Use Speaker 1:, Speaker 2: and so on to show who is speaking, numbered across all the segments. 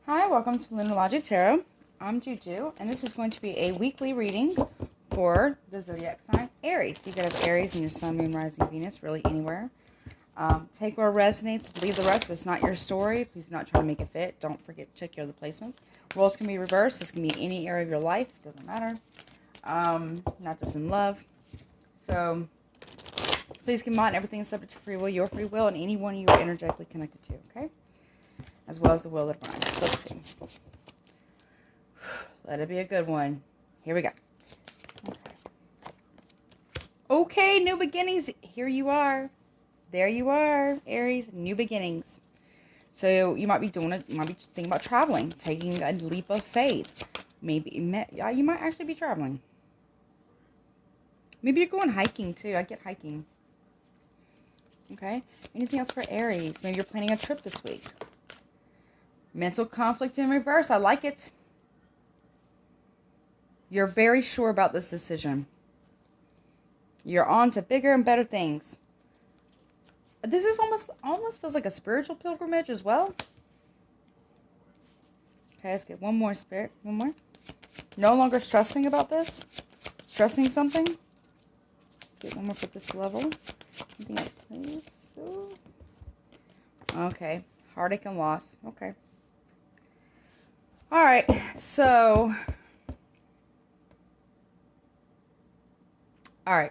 Speaker 1: Hi, welcome to Lunar Logic Tarot. I'm Juju, and this is going to be a weekly reading for the zodiac sign Aries. You could have Aries in your Sun, Moon, Rising, Venus, really anywhere. Take where it resonates, leave the rest. If it's not your story, please not try to make it fit. Don't forget to check your other placements. Roles can be reversed. This can be any area of your life. It doesn't matter. Not just in love. So, please keep in mind everything is subject to free will, your free will, and anyone you are energetically connected to, okay? As well as the will of divine. So let's see. Let it be a good one. Here we go. Okay, new beginnings. Here you are. There you are, Aries. New beginnings. So you might be doing it. You might be thinking about traveling, taking a leap of faith. Maybe you might actually be traveling. Maybe you're going hiking too. I get hiking. Okay. Anything else for Aries? Maybe you're planning a trip this week. Mental conflict in reverse. I like it. You're very sure about this decision. You're on to bigger and better things. This is almost feels like a spiritual pilgrimage as well. Okay, let's get one more, Spirit. One more. No longer stressing about this. Stressing something. Get one more for this level. Anything else, please? Okay. Heartache and loss. Okay. Alright, so... Alright.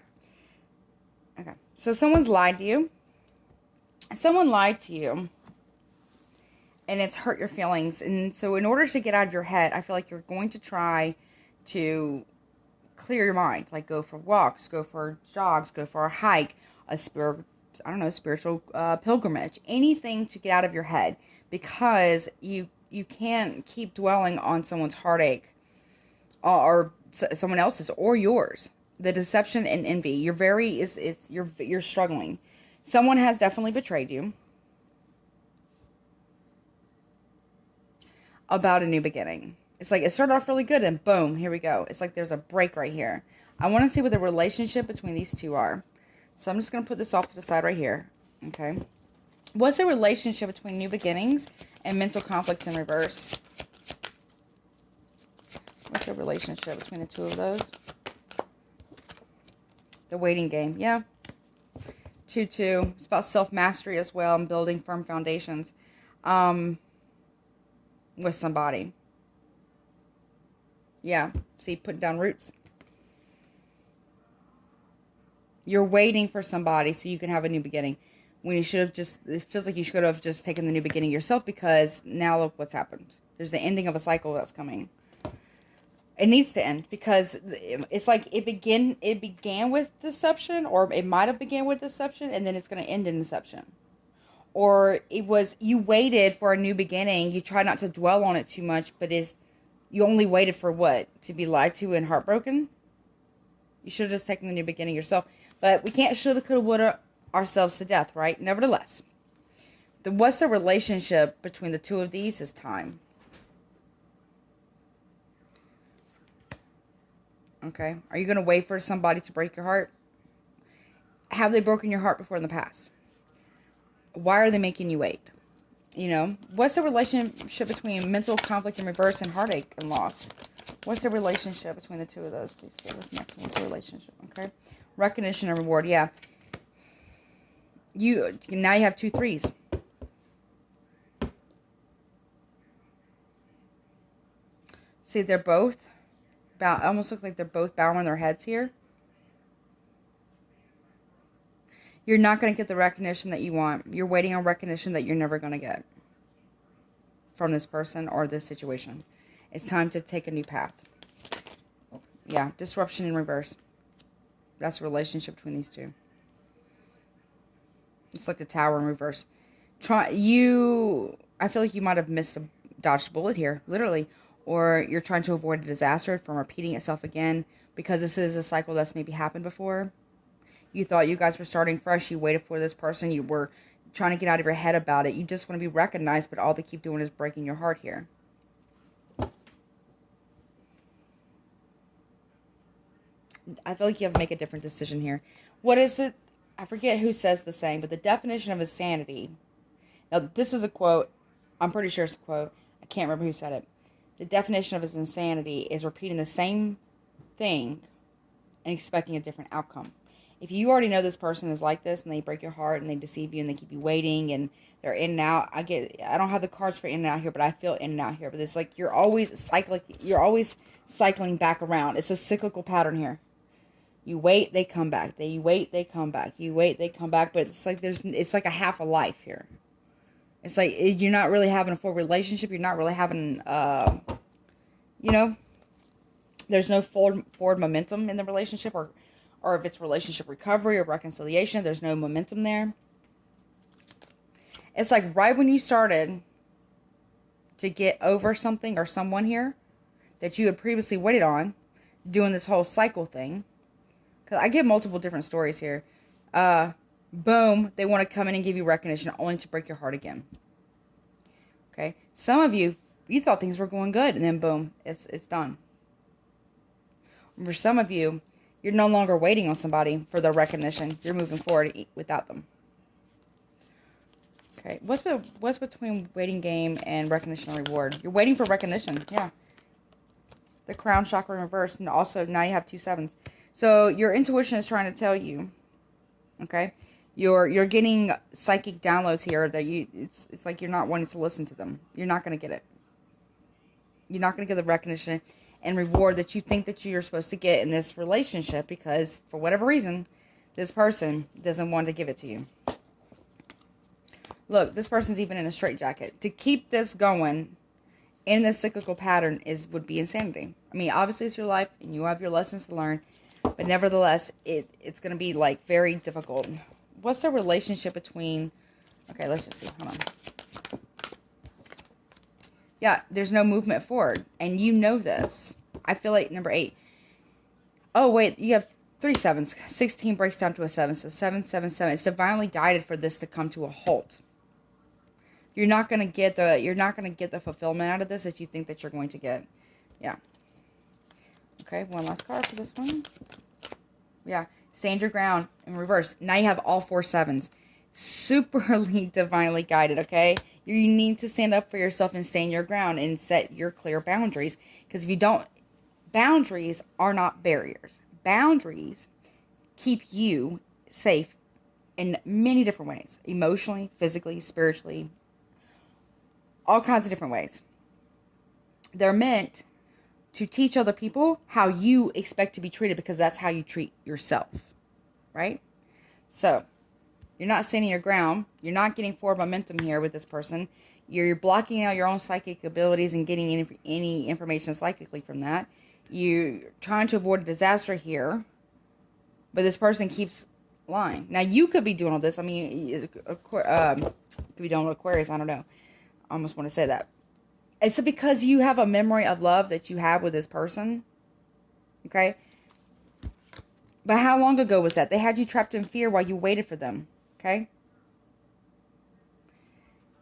Speaker 1: Okay. So someone's lied to you. Someone lied to you. And it's hurt your feelings. And so in order to get out of your head, I feel like you're going to try to clear your mind. Like go for walks, go for jogs, go for a hike, spiritual pilgrimage. Anything to get out of your head. Because you can't keep dwelling on someone's heartache or someone else's or yours. The deception and envy. You're struggling. Someone has definitely betrayed you about a new beginning. It's like it started off really good and boom, here we go. It's like there's a break right here. I want to see what the relationship between these two are. So I'm just going to put this off to the side right here. Okay. What's the relationship between new beginnings and mental conflicts in reverse? What's the relationship between the two of those? The waiting game. Yeah. 2-2. It's about self-mastery as well and building firm foundations with somebody. Yeah. See, putting down roots. You're waiting for somebody so you can have a new beginning. When you should have it feels like you should have just taken the new beginning yourself because now look what's happened. There's the ending of a cycle that's coming. It needs to end because it's like it began with deception, or it might have began with deception and then it's going to end in deception. Or you waited for a new beginning. You try not to dwell on it too much, but you only waited for what? To be lied to and heartbroken? You should have just taken the new beginning yourself. But we can't shoulda, coulda, woulda ourselves to death, right? Nevertheless, what's the relationship between the two of these is time. Okay. Are you going to wait for somebody to break your heart? Have they broken your heart before in the past? Why are they making you wait? You know, what's the relationship between mental conflict in reverse and heartache and loss? What's the relationship between the two of those? Please give us next one. What's the relationship? Okay. Recognition and reward. Yeah. Now you have 2 3s. See, they're both almost look like they're both bowing their heads here. You're not going to get the recognition that you want. You're waiting on recognition that you're never going to get from this person or this situation. It's time to take a new path. Yeah, disruption in reverse. That's the relationship between these two. It's like the Tower in reverse. I feel like you might have dodged a bullet here, literally. Or you're trying to avoid a disaster from repeating itself again. Because this is a cycle that's maybe happened before. You thought you guys were starting fresh. You waited for this person. You were trying to get out of your head about it. You just want to be recognized. But all they keep doing is breaking your heart here. I feel like you have to make a different decision here. What is it? I forget who says the saying, but the definition of insanity. Now, this is a quote. I'm pretty sure it's a quote. I can't remember who said it. The definition of his insanity is repeating the same thing and expecting a different outcome. If you already know this person is like this and they break your heart and they deceive you and they keep you waiting and they're in and out, I don't have the cards for in and out here, but I feel in and out here. But it's like you're always cycling back around. It's a cyclical pattern here. You wait, they come back. You wait, they come back. You wait, they come back. But it's like a half a life here. It's like you're not really having a full relationship. You're not really having, there's no forward momentum in the relationship, or if it's relationship recovery or reconciliation, there's no momentum there. It's like right when you started to get over something or someone here that you had previously waited on, doing this whole cycle thing. Because I get multiple different stories here. Boom, they want to come in and give you recognition only to break your heart again. Okay? Some of you thought things were going good, and then boom, it's done. For some of you, you're no longer waiting on somebody for their recognition. You're moving forward without them. Okay, what's between waiting game and recognition and reward? You're waiting for recognition, yeah. The crown chakra in reverse, and also now you have 2 sevens. So your intuition is trying to tell you, okay, you're getting psychic downloads here that it's like you're not wanting to listen to them. You're not going to get it. You're not going to get the recognition and reward that you think that you're supposed to get in this relationship because for whatever reason, this person doesn't want to give it to you. Look, this person's even in a straitjacket. To keep this going in this cyclical pattern would be insanity. I mean, obviously it's your life and you have your lessons to learn, but nevertheless, it's going to be like very difficult. What's the relationship between... Okay, let's just see. Hold on. Yeah, there's no movement forward. And you know this. I feel like number 8. Oh, wait. You have 3 sevens. 16 breaks down to a 7. So 7, 7, 7. It's divinely guided for this to come to a halt. You're not going to get the fulfillment out of this that you think that you're going to get. Yeah. Okay, one last card for this one. Yeah. Stand your ground in reverse. Now you have all 4 sevens. Superly divinely guided, okay? You need to stand up for yourself and stand your ground and set your clear boundaries. Because if you don't, boundaries are not barriers. Boundaries keep you safe in many different ways. Emotionally, physically, spiritually. All kinds of different ways. They're meant to teach other people how you expect to be treated because that's how you treat yourself. Right? So, you're not standing your ground. You're not getting forward momentum here with this person. You're blocking out your own psychic abilities and getting any information psychically from that. You're trying to avoid a disaster here. But this person keeps lying. Now, you could be doing all this. I mean, you could be doing Aquarius. I don't know. I almost want to say that. It's because you have a memory of love that you have with this person. Okay? But how long ago was that? They had you trapped in fear while you waited for them. Okay?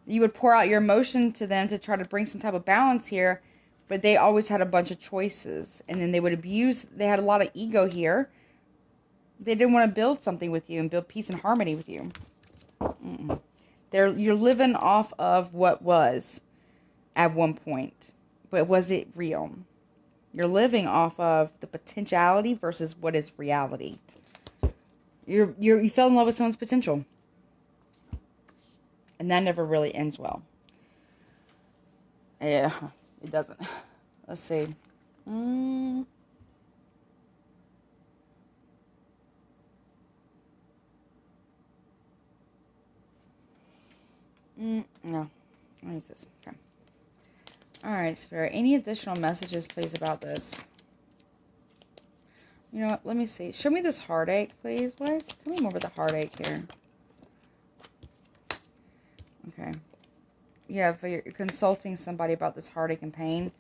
Speaker 1: You would pour out your emotion to them to try to bring some type of balance here. But they always had a bunch of choices. And then they would abuse. They had a lot of ego here. They didn't want to build something with you and build peace and harmony with you. You're living off of what was at one point. But was it real? You're living off of the potentiality versus what is reality. You fell in love with someone's potential. And that never really ends well. Yeah, it doesn't. Let's see. No. What is this? Okay. Alright, Spirit. Any additional messages, please, about this? You know what? Let me see. Show me this heartache, please. Tell me more about the heartache here. Okay. Yeah, if you're consulting somebody about this heartache and pain,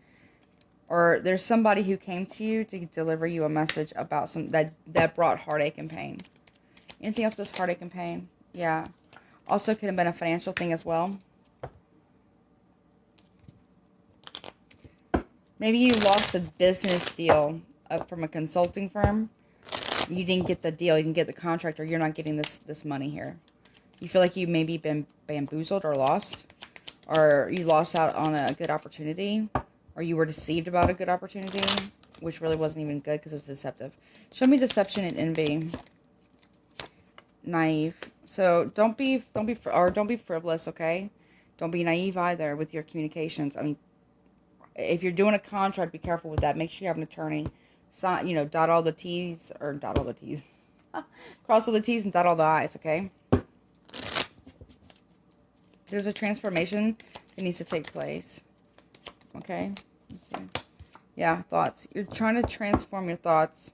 Speaker 1: or there's somebody who came to you to deliver you a message about that brought heartache and pain. Anything else but this heartache and pain? Yeah. Also could have been a financial thing as well. Maybe you lost a business deal from a consulting firm. You didn't get the deal. You didn't get the contract, or you're not getting this money here. You feel like you maybe been bamboozled or lost. or you lost out on a good opportunity, or you were deceived about a good opportunity, which really wasn't even good because it was deceptive. Show me deception and envy. Naive. So don't be frivolous, okay? Don't be naive either with your communications. I mean, if you're doing a contract, be careful with that. Make sure you have an attorney. Sign, you know, dot all the T's, or dot all the T's. Cross all the T's and dot all the I's, okay? There's a transformation that needs to take place. Okay? Let's see. Yeah, thoughts. You're trying to transform your thoughts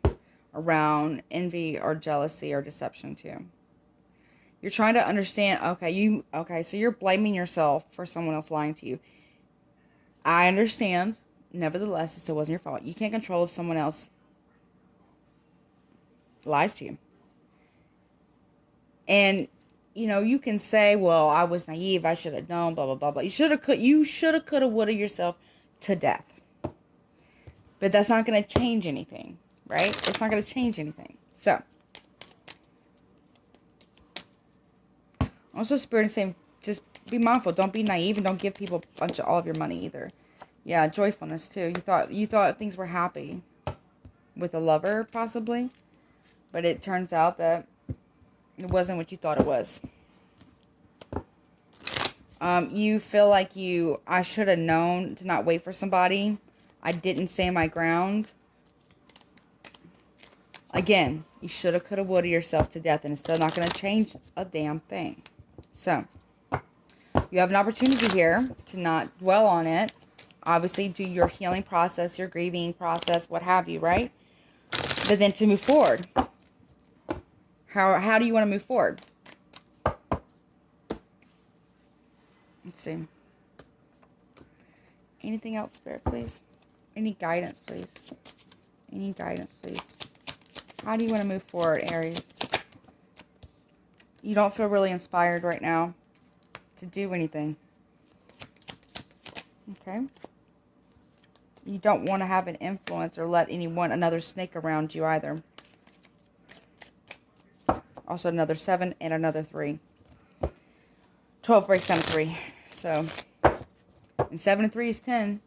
Speaker 1: around envy or jealousy or deception too. You're trying to understand, okay, so you're blaming yourself for someone else lying to you. I understand. Nevertheless, it still wasn't your fault. You can't control if someone else lies to you. And, you know, you can say, well, I was naive. I should have known, blah, blah, blah, blah. You should have, could have, would have yourself to death. But that's not going to change anything, right? It's not going to change anything. So, also Spirit is saying, just be mindful. Don't be naive and don't give people a bunch of all of your money either. Yeah, joyfulness too. You thought things were happy with a lover possibly, but it turns out that it wasn't what you thought it was. You feel like I should have known to not wait for somebody. I didn't stand my ground. Again, you should have, could have, would have yourself to death, and it's still not going to change a damn thing. So, you have an opportunity here to not dwell on it. Obviously, do your healing process, your grieving process, what have you, right? But then to move forward. How do you want to move forward? Let's see. Anything else, Spirit, please? Any guidance, please? Any guidance, please? How do you want to move forward, Aries? You don't feel really inspired right now to do anything. Okay? You don't want to have an influence or let another snake around you either. Also another 7 and another 3. 12 breaks down to 3. So, and 7 and 3 is 10.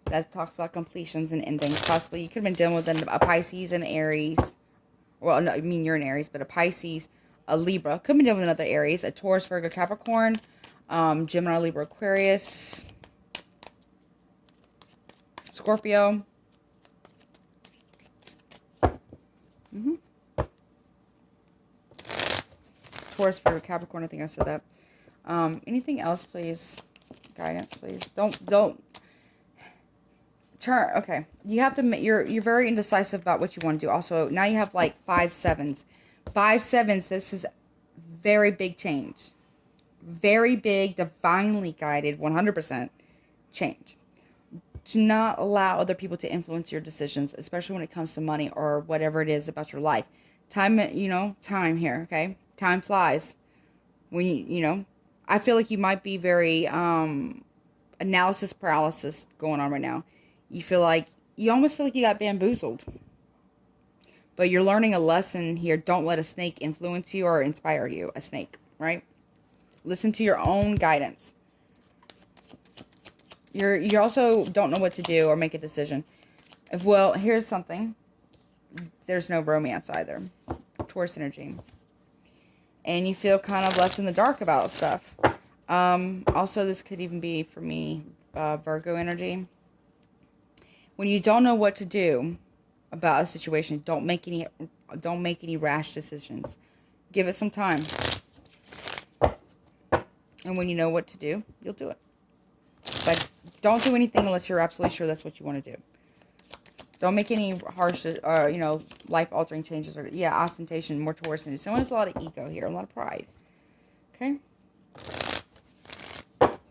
Speaker 1: That talks about completions and endings. Possibly you could have been dealing with a Pisces and Aries. Well, no, I mean you're an Aries, but a Pisces, a Libra. Could have been dealing with another Aries. A Taurus, Virgo, Capricorn. Gemini, Libra, Aquarius. Scorpio. Taurus, Virgo, Capricorn. I think I said that. Anything else, please? Guidance, please. Don't turn. Okay, you have to. You're very indecisive about what you want to do. Also, now you have like 5 7s. 5 7s. This is very big change. Very big, divinely guided, 100% change. To not allow other people to influence your decisions, especially when it comes to money or whatever it is about your life. Time, time here, okay? Time flies. When I feel like you might be very analysis paralysis going on right now. You almost feel like you got bamboozled. But you're learning a lesson here. Don't let a snake influence you or inspire you. A snake, right? Listen to your own guidance. You also don't know what to do or make a decision. Well, here's something. There's no romance either. Taurus energy. And you feel kind of left in the dark about stuff. Also, this could even be, for me, Virgo energy. When you don't know what to do about a situation, don't make any rash decisions. Give it some time. And when you know what to do, you'll do it. But don't do anything unless you're absolutely sure that's what you want to do. Don't make any harsh, life-altering changes. Or ostentation, more Taurus energy. Someone has a lot of ego here, a lot of pride. Okay?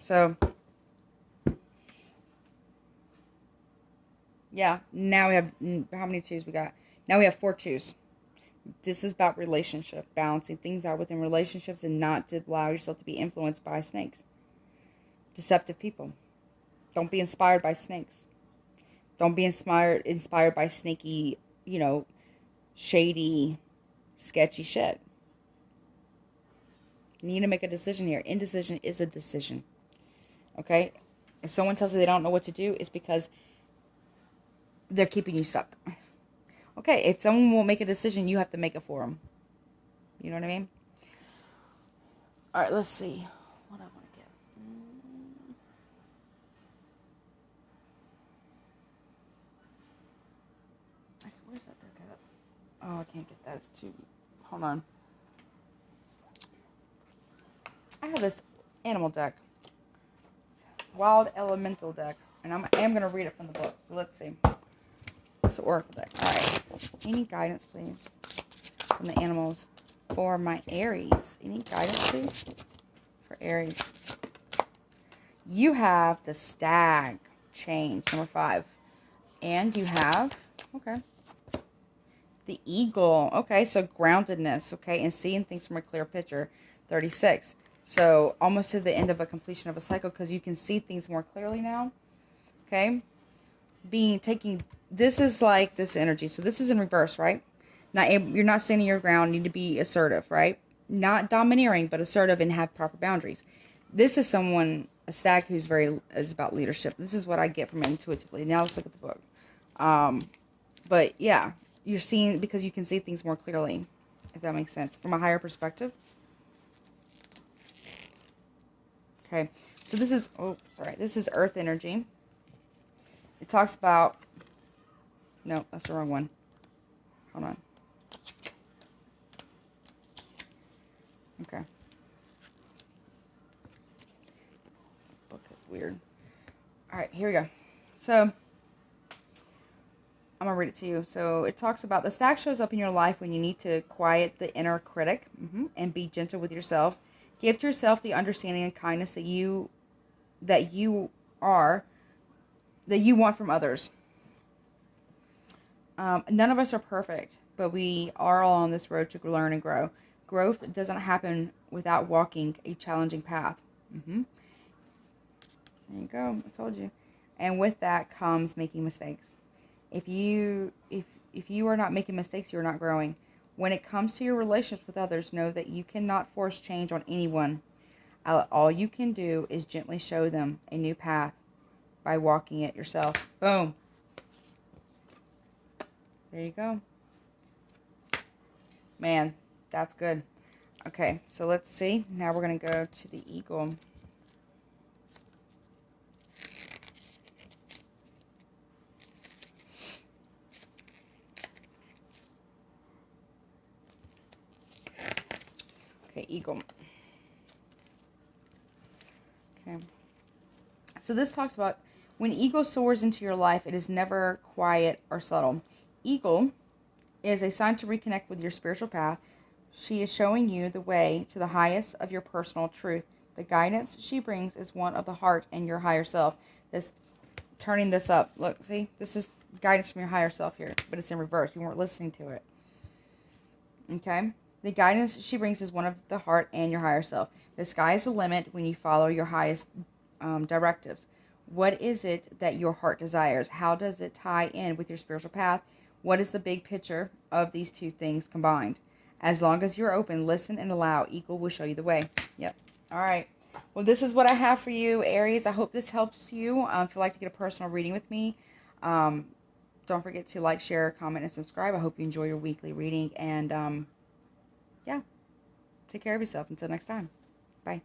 Speaker 1: So, yeah, now we have, how many 2s we got? Now we have 4 2s. This is about relationship, balancing things out within relationships and not to allow yourself to be influenced by snakes. Deceptive people. Don't be inspired by snakes. Don't be inspired by snaky, shady, sketchy shit. You need to make a decision here. Indecision is a decision. Okay? If someone tells you they don't know what to do, it's because they're keeping you stuck. Okay, if someone won't make a decision, you have to make it for them. You know what I mean? All right, let's see. What I want to get. Where's that deck at? Oh, I can't get that. It's too... Hold on. I have this animal deck. Wild Elemental deck. And I am going to read it from the book. So let's see. It's an Oracle deck. Alright. Any guidance, please, from the animals for my Aries? Any guidance, please, for Aries? You have the Stag change, number 5. And you have, okay, the Eagle. Okay, so groundedness, okay, and seeing things from a clear picture, 36. So almost to the end of a completion of a cycle because you can see things more clearly now. Okay, this is like this energy. So this is in reverse, right? You're not standing your ground. You need to be assertive, right? Not domineering, but assertive and have proper boundaries. This is someone, a stag, who's is about leadership. This is what I get from it intuitively. Now let's look at the book. But yeah, you're seeing because you can see things more clearly, if that makes sense, from a higher perspective. Okay, so this is, this is earth energy. It talks about, no, that's the wrong one. Hold on. Okay. Book is weird. Alright, here we go. So, I'm going to read it to you. So, it talks about the stag shows up in your life when you need to quiet the inner critic and be gentle with yourself. Give to yourself the understanding and kindness that you want from others. None of us are perfect, but we are all on this road to learn and grow. Growth doesn't happen without walking a challenging path. There you go. I told you. And with that comes making mistakes. If you are not making mistakes, you're not growing. When it comes to your relationships with others, know that you cannot force change on anyone. All you can do is gently show them a new path by walking it yourself. Boom. There you go. Man, that's good. Okay, so let's see. Now we're going to go to the Eagle. Okay, Eagle. Okay. So this talks about when Eagle soars into your life, it is never quiet or subtle. Eagle is a sign to reconnect with your spiritual path. She is showing you the way to the highest of your personal truth. The guidance she brings is one of the heart and your higher self. Turning this up. Look, see? This is guidance from your higher self here, but it's in reverse. You weren't listening to it. Okay? The guidance she brings is one of the heart and your higher self. The sky is the limit when you follow your highest directives. What is it that your heart desires? How does it tie in with your spiritual path? What is the big picture of these two things combined? As long as you're open, listen, and allow, Eagle will show you the way. Yep. All right. Well, this is what I have for you, Aries. I hope this helps you. If you'd like to get a personal reading with me, don't forget to like, share, comment, and subscribe. I hope you enjoy your weekly reading. And, yeah, take care of yourself. Until next time. Bye.